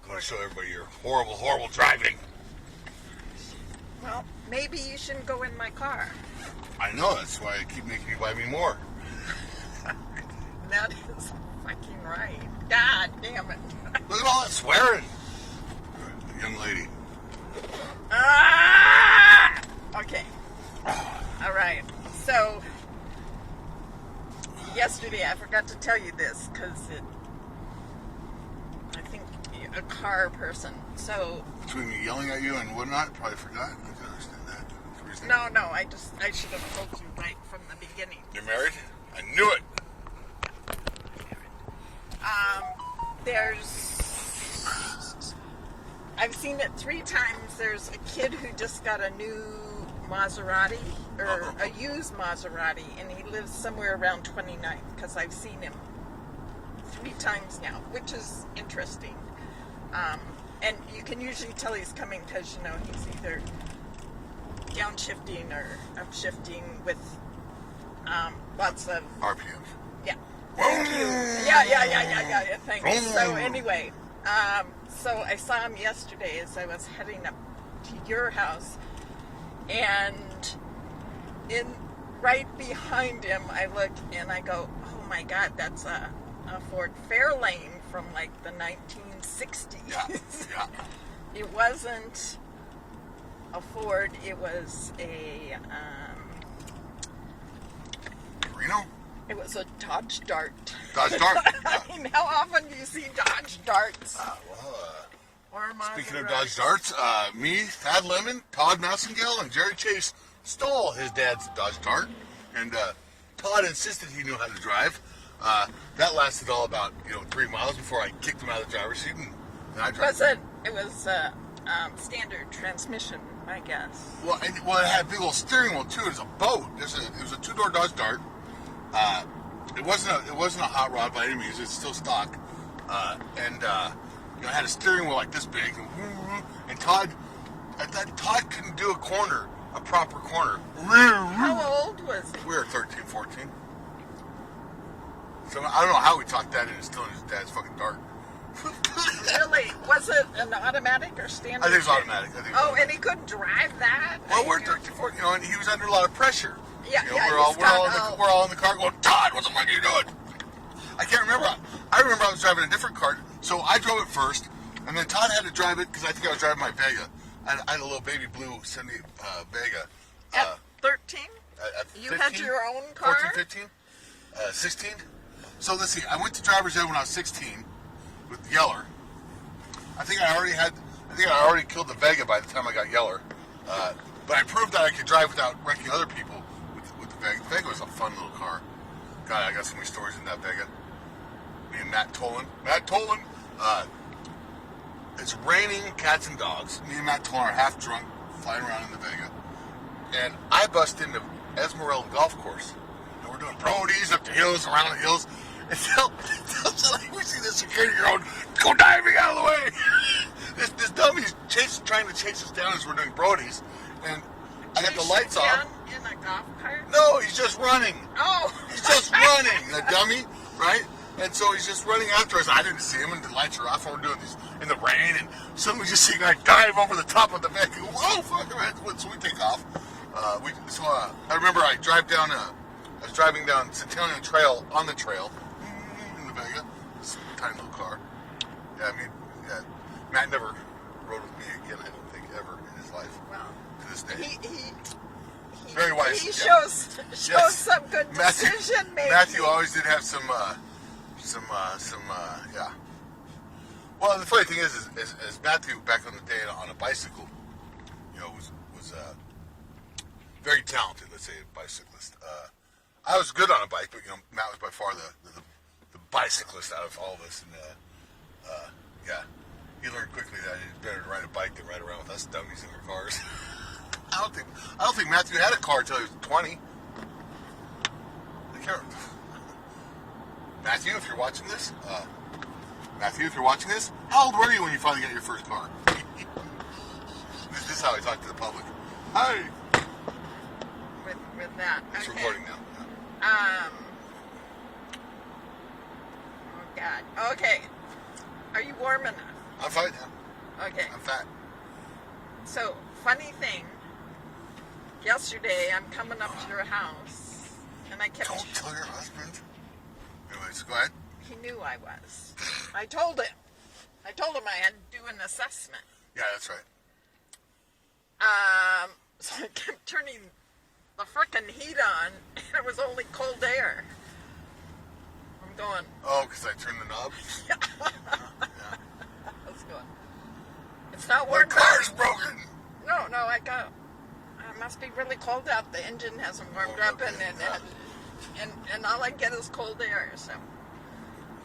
I'm going to show everybody your horrible, horrible driving. Well, maybe you shouldn't go in my car. I know, that's why I keep making you buy me more. That is fucking right. God damn it. Look at all that swearing. Young lady. Ah! Okay. All right. So, yesterday I forgot to tell you this because I think a car person. So. Between me yelling at you and whatnot, probably forgot. I can understand that. No, I should have told you right from the beginning. You're married? I knew it. I've seen it 3 times. There's a kid who just got a new Maserati, or a used Maserati, and he lives somewhere around 29th, because I've seen him 3 times now, which is interesting. And you can usually tell he's coming because, he's either downshifting or upshifting with lots of... RPMs. Yeah. Thank you. Yeah, thanks. So anyway, so I saw him yesterday as I was heading up to your house, and right behind him, I look and I go, oh my God, that's a Ford Fairlane from like the 1960s. Yeah. It wasn't a Ford, it was a... Reno? It was a Dodge Dart. Dodge Dart? I mean, how often do you see Dodge Darts? Or Speaking of Dodge Darts, me, Thad Lemon, Todd Massengale, and Jerry Chase stole his dad's Dodge Dart. And Todd insisted he knew how to drive. That lasted all about 3 miles before I kicked him out of the driver's seat and I drove. It was standard transmission, I guess. Well, it had a big old steering wheel too. It was a boat. It was a 2-door Dodge Dart. It wasn't a hot rod by any means. It's still stock, and it had a steering wheel like this big. And Todd couldn't do a proper corner. How old was he? We were 13, 14. So I don't know how we talked that into stealing his dad's fucking Dart. Really? Was it an automatic or standard? I think it was automatic. And he couldn't drive that? Well, we're 13, 14, and he was under a lot of pressure. Yeah, we're all in the car going, Todd, what the fuck are you doing? I can't remember. I remember I was driving a different car, so I drove it first, and then Todd had to drive it because I think I was driving my Vega. I had a little baby blue Cindy Vega. At 13? At 15, you had your own car? 14, 15, 16. So let's see. I went to driver's ed when I was 16 with Yeller. I think I already killed the Vega by the time I got Yeller. But I proved that I could drive without wrecking other people with the Vega. The Vega was a fun little car. God, I got so many stories in that Vega. Me and Matt Tolan. It's raining cats and dogs. Me and Matt Tolan are half drunk, flying around in the Vega. And I bust into Esmeralda Golf Course. And we're doing roadies up the hills, around the hills. And we see the security guard go diving out of the way. This dummy's trying to chase us down as we're doing brodies. And I got the lights off. In a golf cart? No, he's just running. Oh. He's just running, the dummy, right? And so he's just running after us. I didn't see him, and the lights are off, and we're doing this in the rain, and suddenly we just see a guy dive over the top of the van. Whoa, fuck, so we take off. I remember I was driving down Centennial Trail on the trail in the Vega. This tiny little car. Yeah, Matt never rode with me again, I don't think, ever in his life. Well, to this day. He very wise. He shows some good decision making. Matthew always did have some, yeah. Well, the funny thing is Matthew back in the day on a bicycle, was very talented. Let's say a bicyclist. I was good on a bike, but Matt was by far the bicyclist out of all of us, and yeah, he learned quickly that it's better to ride a bike than ride around with us dummies in our cars. I don't think Matthew had a car until he was 20. I can't. Matthew, if you're watching this, how old were you when you finally got your first car? This is how I talk to the public. Hi. With that. It's okay. recording now. Oh God. Okay. Are you warm enough? I'm fine now. Okay. I'm fat. So, funny thing. Yesterday, I'm coming up to your house, and I kept. Don't tell your husband. Anyways, go ahead. He knew I was. I told him. I told him I had to do an assessment. Yeah, that's right. So I kept turning the frickin' heat on, and it was only cold air. I'm going. Oh, because I turned the knob? Let's go. It's not My warm. car's broken! No, I got. It must be really cold out. The engine hasn't warmed up, and all I get is cold air. So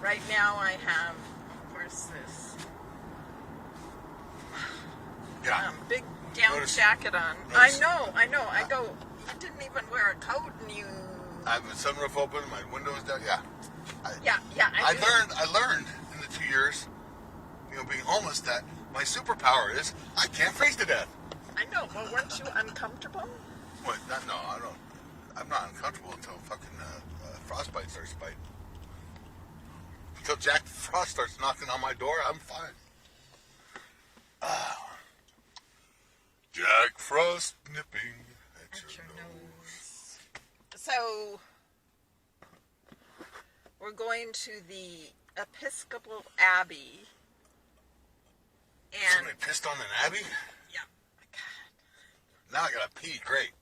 right now I have, where's this? Yeah. Big down Notice- jacket on. notice- I know. I go. You didn't even wear a coat, and you. I have the sunroof open, my windows down. Yeah. I do. I learned in the 2 years, being homeless, that my superpower is I can't freeze to death. I know, but weren't you uncomfortable? What? No, I don't. I'm not uncomfortable until fucking frostbite starts biting. Until Jack Frost starts knocking on my door, I'm fine. Jack Frost nipping at your nose. So, we're going to the Episcopal Abbey. And, Somebody pissed on an abbey? yeah. Now I gotta pee. Great.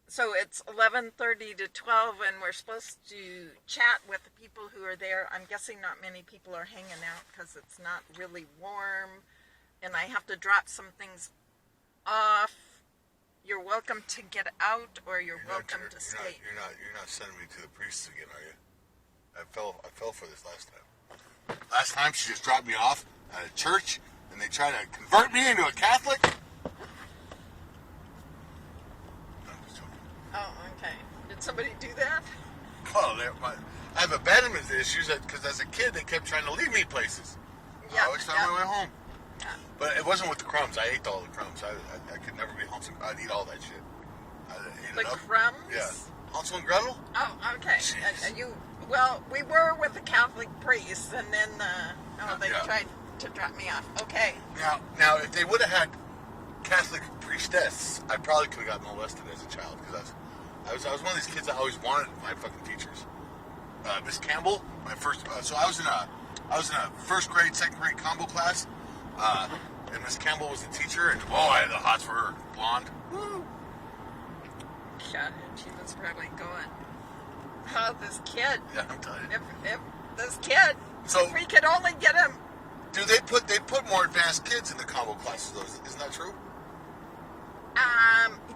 So it's 11:30 to 12, and we're supposed to chat with the people who are there. I'm guessing not many people are hanging out because it's not really warm, and I have to drop some things off. You're welcome to get out, or you're welcome to stay. You're not sending me to the priests again, are you? I fell for this last time. Last time she just dropped me off at a church, and they tried to convert me into a Catholic. No, I'm just joking. Oh, okay. Did somebody do that? Oh, I have abandonment issues because as a kid they kept trying to leave me places. Yeah, I always found my way home. Yeah. But it wasn't with the crumbs. I ate all the crumbs. I could never be homesick. I'd eat all that shit. I'd eat The it up. crumbs? Yeah. Hansel and Gretel? Oh, okay. Jeez. And well, we were with the Catholic priests, and then they Yeah. tried to drop me off. Okay. Now, if they would have had Catholic priestess, I probably could have gotten molested as a child because I was one of these kids that always wanted my fucking teachers. Miss Campbell, my first. So I was in a first grade, second grade combo class, and Miss Campbell was the teacher, and I had the hots for her, blonde. Woo. God, she was probably going, oh, this kid. Yeah, I'm telling you. If this kid, So- if we could only get him. Do they put more advanced kids in the combo classes though? Isn't that true?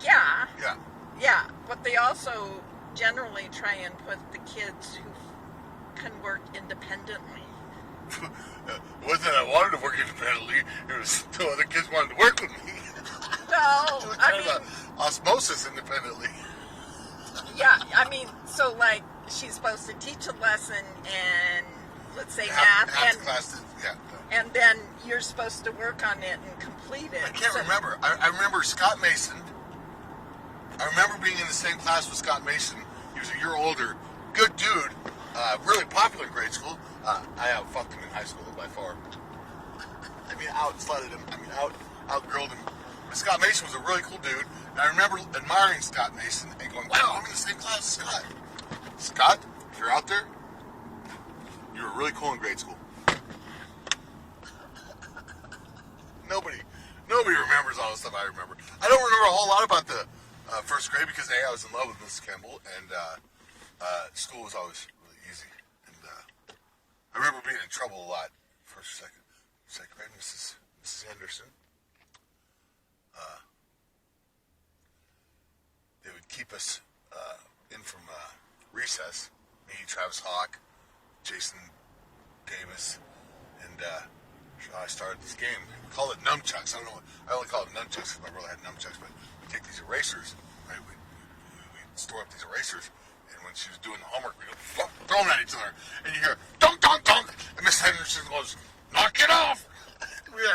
Yeah. Yeah. Yeah, but they also generally try and put the kids who can work independently. It wasn't that I wanted to work independently. It was two other kids wanted to work with me. No, It was I kind mean, of a osmosis independently. yeah, I mean, so like she's supposed to teach a lesson and let's say Half math, the class did, yeah. and then you're supposed to work on it and complete it. I can't So- remember. I remember Scott Mason. I remember being in the same class with Scott Mason. He was a year older. Good dude. Really popular in grade school. I outfucked him in high school by far. I mean, outslutted him. I mean, outgirled him. But Scott Mason was a really cool dude. And I remember admiring Scott Mason and going, wow, I'm in the same class as Scott. Scott, if you're out there, you were really cool in grade school. Nobody remembers all the stuff I remember. I don't remember a whole lot about the first grade because I was in love with Mrs. Campbell, and school was always really easy. And I remember being in trouble a lot. First, second grade, Mrs. Anderson. They would keep us in from recess. Me, Travis Hawk, Jason Davis, and I started this game. We call it nunchucks. I don't know. I only call it nunchucks because my brother had nunchucks. But we take these erasers, right? We store up these erasers, and when she was doing the homework, we go throw them at each other, and you hear dunk, dunk, dunk, and Miss Henderson goes, knock it off. We were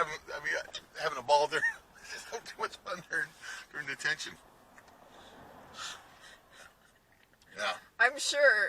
having a ball there. Too much fun during detention. Yeah. I'm sure